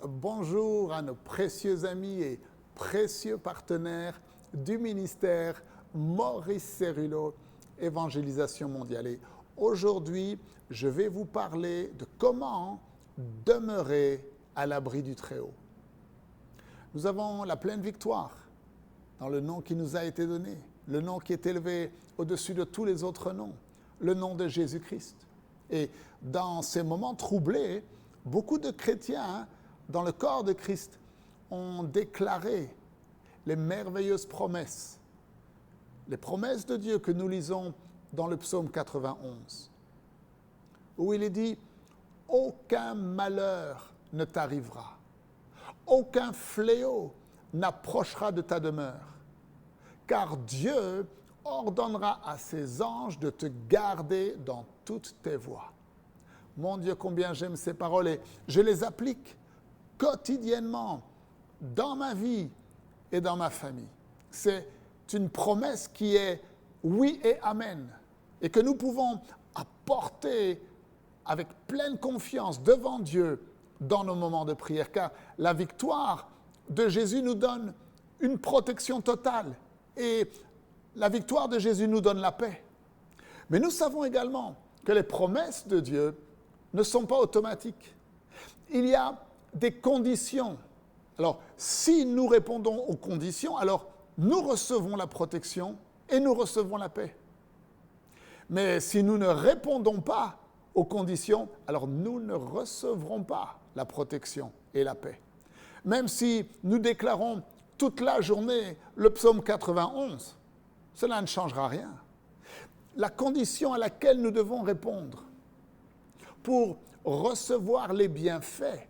bonjour à nos précieux amis et précieux partenaires du ministère Maurice Cérulo, Évangélisation mondiale. Et aujourd'hui, je vais vous parler de comment demeurer à l'abri du Très-Haut. Nous avons la pleine victoire dans le nom qui nous a été donné, le nom qui est élevé au-dessus de tous les autres noms, le nom de Jésus-Christ. Et dans ces moments troublés, beaucoup de chrétiens dans le corps de Christ ont déclaré les merveilleuses promesses, les promesses de Dieu que nous lisons dans le psaume 91, où il est dit « Aucun malheur ne t'arrivera, aucun fléau n'approchera de ta demeure, car Dieu ordonnera à ses anges de te garder dans toutes tes voies. » Mon Dieu, combien j'aime ces paroles et je les applique quotidiennement dans ma vie et dans ma famille. C'est une promesse qui est oui et amen et que nous pouvons apporter avec pleine confiance devant Dieu dans nos moments de prière, car la victoire de Jésus nous donne une protection totale et la victoire de Jésus nous donne la paix. Mais nous savons également que les promesses de Dieu ne sont pas automatiques. Il y a des conditions. Alors, si nous répondons aux conditions, alors nous recevons la protection et nous recevons la paix. Mais si nous ne répondons pas aux conditions, alors nous ne recevrons pas la protection et la paix. Même si nous déclarons toute la journée le psaume 91, cela ne changera rien. La condition à laquelle nous devons répondre pour recevoir les bienfaits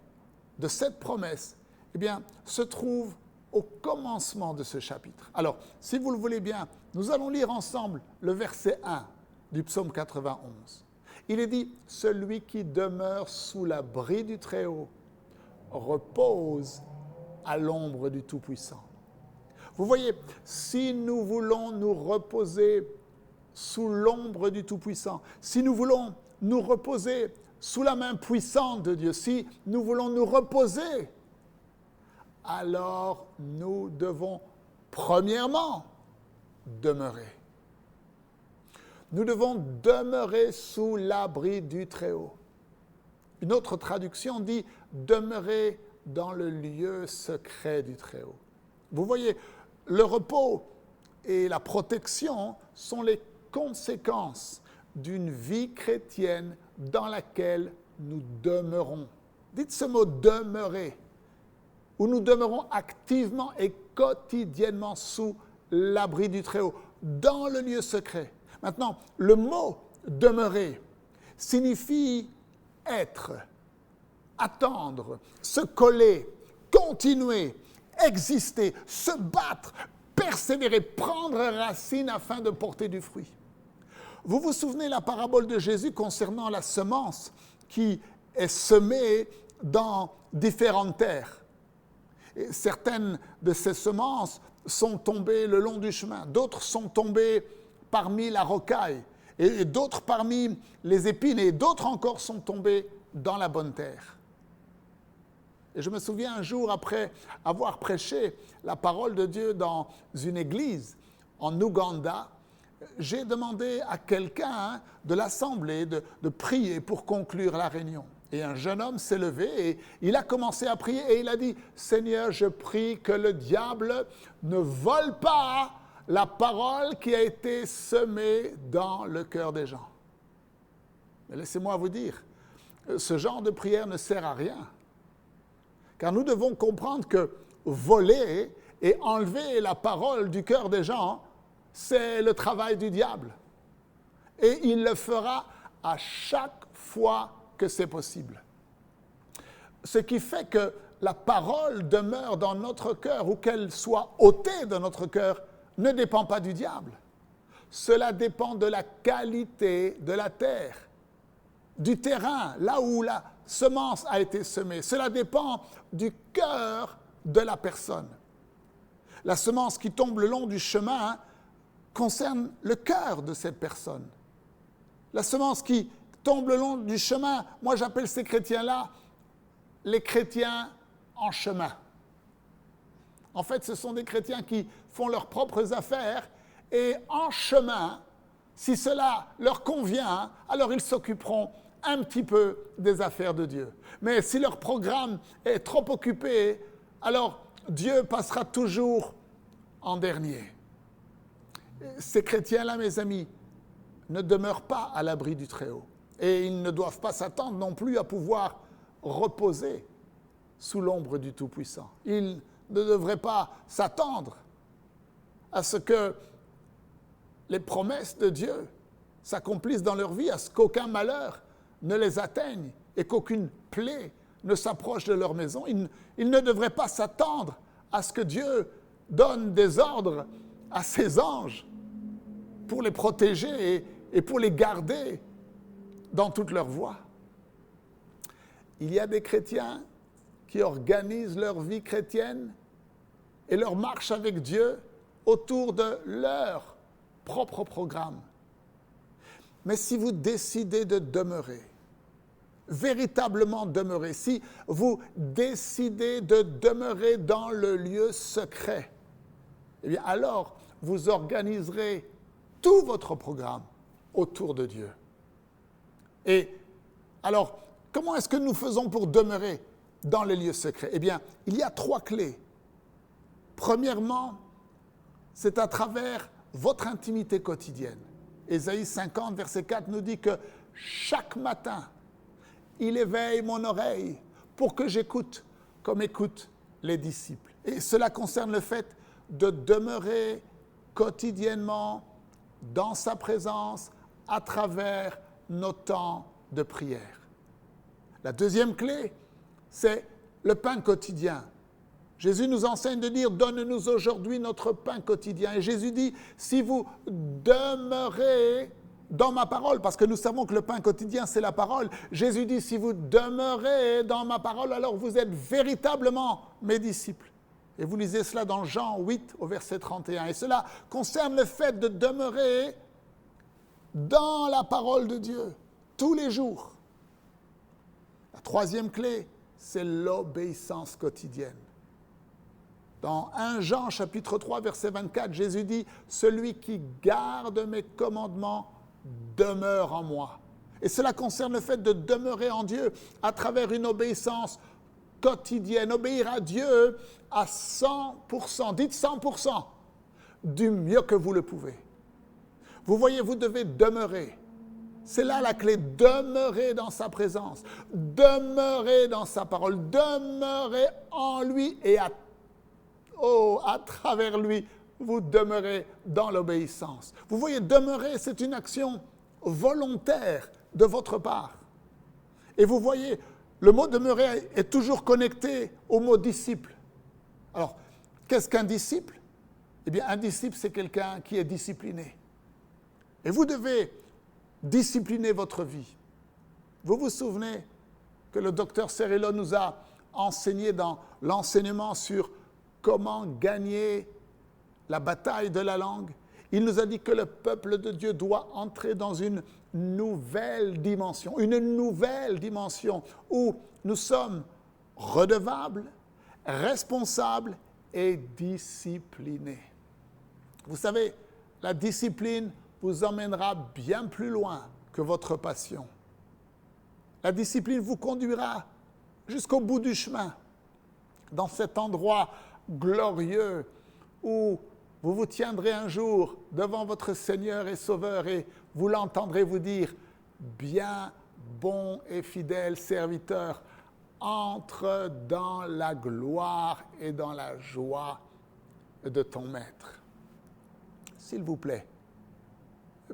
de cette promesse, eh bien, se trouve au commencement de ce chapitre. Alors, si vous le voulez bien, nous allons lire ensemble le verset 1 du psaume 91. Il est dit « Celui qui demeure sous l'abri du Très-Haut repose à l'ombre du Tout-Puissant. » Vous voyez, si nous voulons nous reposer sous l'ombre du Tout-Puissant, si nous voulons nous reposer sous la main puissante de Dieu, si nous voulons nous reposer, alors nous devons premièrement demeurer. Nous devons demeurer sous l'abri du Très-Haut. Une autre traduction dit « demeurer dans le lieu secret du Très-Haut ». Vous voyez, le repos et la protection sont les conséquences d'une vie chrétienne dans laquelle nous demeurons. Dites ce mot « demeurer », où nous demeurons activement et quotidiennement sous l'abri du Très-Haut, dans le lieu secret. Maintenant, le mot « demeurer » signifie être, attendre, se coller, continuer, exister, se battre, persévérer, prendre racine afin de porter du fruit. Vous vous souvenez la parabole de Jésus concernant la semence qui est semée dans différentes terres. Et certaines de ces semences sont tombées le long du chemin, d'autres sont tombées parmi la rocaille, et d'autres parmi les épines, et d'autres encore sont tombées dans la bonne terre. Et je me souviens un jour, après avoir prêché la parole de Dieu dans une église en Ouganda, j'ai demandé à quelqu'un de l'assemblée de prier pour conclure la réunion. Et un jeune homme s'est levé et il a commencé à prier et il a dit « Seigneur, je prie que le diable ne vole pas la parole qui a été semée dans le cœur des gens. » Mais laissez-moi vous dire, ce genre de prière ne sert à rien. Car nous devons comprendre que voler et enlever la parole du cœur des gens, c'est le travail du diable. Et il le fera à chaque fois que c'est possible. Ce qui fait que la parole demeure dans notre cœur ou qu'elle soit ôtée de notre cœur ne dépend pas du diable. Cela dépend de la qualité de la terre, du terrain, là où la semence a été semée. Cela dépend du cœur de la personne. La semence qui tombe le long du chemin concerne le cœur de cette personne. La semence qui tombe le long du chemin, moi j'appelle ces chrétiens-là les chrétiens en chemin. En fait, ce sont des chrétiens qui font leurs propres affaires et en chemin, si cela leur convient, alors ils s'occuperont un petit peu des affaires de Dieu. Mais si leur programme est trop occupé, alors Dieu passera toujours en dernier. Ces chrétiens-là, mes amis, ne demeurent pas à l'abri du Très-Haut. Et ils ne doivent pas s'attendre non plus à pouvoir reposer sous l'ombre du Tout-Puissant. Ils ne devraient pas s'attendre à ce que les promesses de Dieu s'accomplissent dans leur vie, à ce qu'aucun malheur ne les atteigne et qu'aucune plaie ne s'approche de leur maison. Ils ne devraient pas s'attendre à ce que Dieu donne des ordres à ses anges pour les protéger et pour les garder dans toute leur voie. Il y a des chrétiens qui organisent leur vie chrétienne et leur marche avec Dieu autour de leur propre programme. Mais si vous décidez de demeurer, véritablement demeurer, si vous décidez de demeurer dans le lieu secret, eh bien alors vous organiserez tout votre programme autour de Dieu. Et alors, comment est-ce que nous faisons pour demeurer dans les lieux secrets? Eh bien, il y a 3 clés. Premièrement, c'est à travers votre intimité quotidienne. Ésaïe 50, verset 4 nous dit que chaque matin, il éveille mon oreille pour que j'écoute comme écoutent les disciples. Et cela concerne le fait de demeurer quotidiennement dans sa présence à travers nos temps de prière. La deuxième clé, c'est le pain quotidien. Jésus nous enseigne de dire « Donne-nous aujourd'hui notre pain quotidien ». Et Jésus dit « Si vous demeurez dans ma parole », parce que nous savons que le pain quotidien, c'est la parole. Jésus dit « Si vous demeurez dans ma parole, alors vous êtes véritablement mes disciples ». Et vous lisez cela dans Jean 8 au verset 31. Et cela concerne le fait de demeurer dans la parole de Dieu tous les jours. La troisième clé, c'est l'obéissance quotidienne. Dans 1 Jean chapitre 3 verset 24, Jésus dit « Celui qui garde mes commandements demeure en moi ». Et cela concerne le fait de demeurer en Dieu à travers une obéissance quotidienne, obéir à Dieu à 100%, dites 100%, du mieux que vous le pouvez. Vous voyez, vous devez demeurer. C'est là la clé, demeurer dans sa présence, demeurer dans sa parole, demeurer en lui et à travers lui, vous demeurez dans l'obéissance. Vous voyez, demeurer, c'est une action volontaire de votre part. Et vous voyez, le mot demeurer est toujours connecté au mot disciple. Alors, qu'est-ce qu'un disciple? Eh bien, un disciple, c'est quelqu'un qui est discipliné. Et vous devez discipliner votre vie. Vous vous souvenez que le docteur Cerullo nous a enseigné dans l'enseignement sur comment gagner la bataille de la langue? Il nous a dit que le peuple de Dieu doit entrer dans une nouvelle dimension où nous sommes redevables, responsables et disciplinés. Vous savez, la discipline vous emmènera bien plus loin que votre passion. La discipline vous conduira jusqu'au bout du chemin, dans cet endroit glorieux où vous vous tiendrez un jour devant votre Seigneur et Sauveur et vous l'entendrez vous dire « Bien, bon et fidèle serviteur, entre dans la gloire et dans la joie de ton Maître. » S'il vous plaît,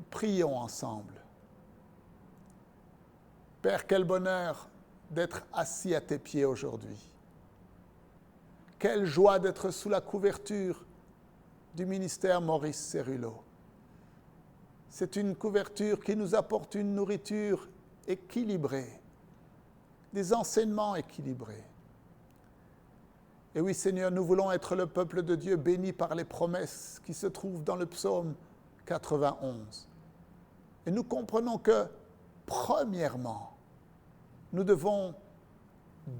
prions ensemble. Père, quel bonheur d'être assis à tes pieds aujourd'hui. Quelle joie d'être sous la couverture du ministère Maurice Cerullo. C'est une couverture qui nous apporte une nourriture équilibrée, des enseignements équilibrés. Et oui, Seigneur, nous voulons être le peuple de Dieu béni par les promesses qui se trouvent dans le psaume 91. Et nous comprenons que, premièrement, nous devons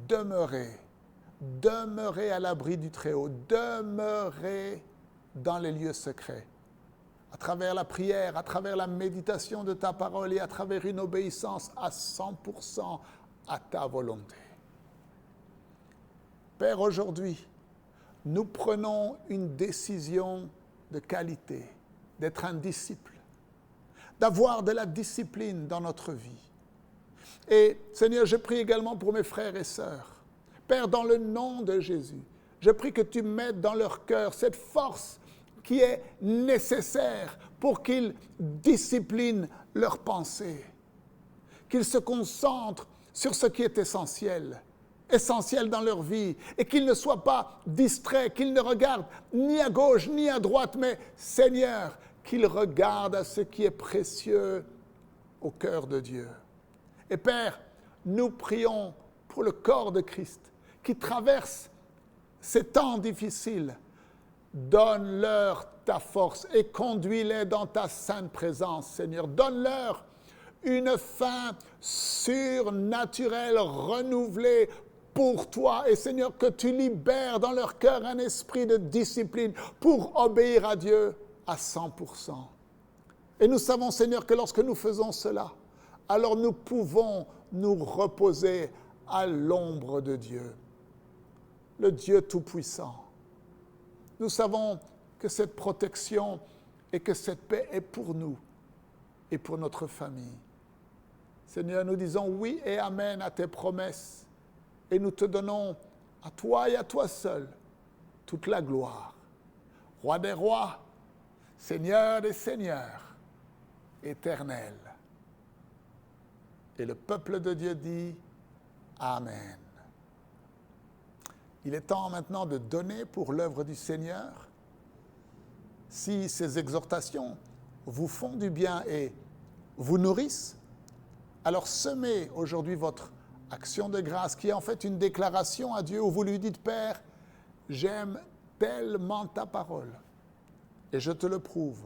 demeurer demeurer à l'abri du Très-Haut, demeurer dans les lieux secrets, à travers la prière, à travers la méditation de ta parole et à travers une obéissance à 100% à ta volonté. Père, aujourd'hui, nous prenons une décision de qualité, d'être un disciple, d'avoir de la discipline dans notre vie. Et Seigneur, je prie également pour mes frères et sœurs. Père, dans le nom de Jésus, je prie que tu mettes dans leur cœur cette force qui est nécessaire pour qu'ils disciplinent leurs pensées, qu'ils se concentrent sur ce qui est essentiel dans leur vie, et qu'ils ne soient pas distraits, qu'ils ne regardent ni à gauche ni à droite, mais Seigneur, qu'ils regardent à ce qui est précieux au cœur de Dieu. Et Père, nous prions pour le corps de Christ qui traverse ces temps difficiles. Donne-leur ta force et conduis-les dans ta sainte présence, Seigneur. Donne-leur une faim surnaturelle, renouvelée pour toi. Et Seigneur, que tu libères dans leur cœur un esprit de discipline pour obéir à Dieu à 100%. Et nous savons, Seigneur, que lorsque nous faisons cela, alors nous pouvons nous reposer à l'ombre de Dieu, le Dieu Tout-Puissant. Nous savons que cette protection et que cette paix est pour nous et pour notre famille. Seigneur, nous disons oui et amen à tes promesses et nous te donnons à toi et à toi seul toute la gloire. Roi des rois, Seigneur des seigneurs, éternel. Et le peuple de Dieu dit amen. Il est temps maintenant de donner pour l'œuvre du Seigneur. Si ces exhortations vous font du bien et vous nourrissent, alors semez aujourd'hui votre action de grâce qui est en fait une déclaration à Dieu où vous lui dites « Père, j'aime tellement ta parole et je te le prouve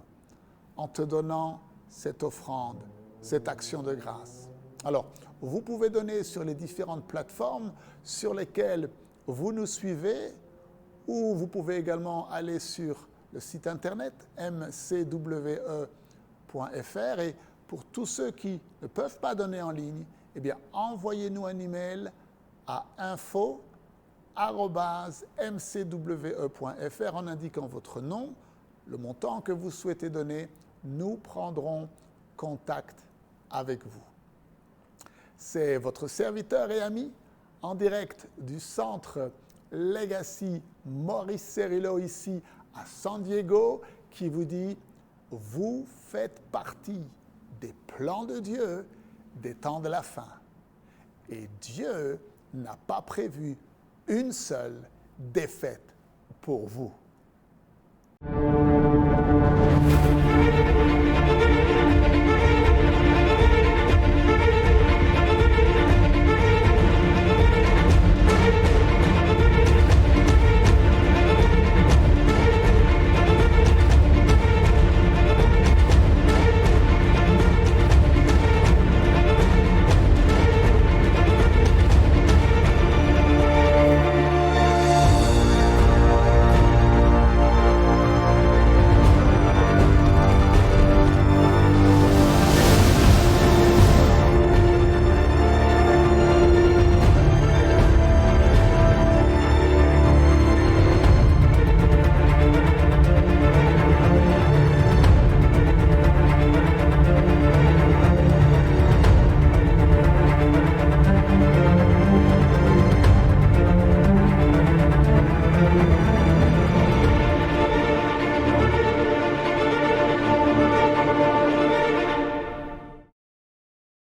en te donnant cette offrande, cette action de grâce. » Alors, vous pouvez donner sur les différentes plateformes sur lesquelles vous nous suivez, ou vous pouvez également aller sur le site internet mcwe.fr. Et pour tous ceux qui ne peuvent pas donner en ligne, eh bien, envoyez-nous un email à info@mcwe.fr en indiquant votre nom, le montant que vous souhaitez donner. Nous prendrons contact avec vous. C'est votre serviteur et ami en direct du centre Legacy Maurice Cerullo ici à San Diego qui vous dit « Vous faites partie des plans de Dieu des temps de la fin. Et Dieu n'a pas prévu une seule défaite pour vous. »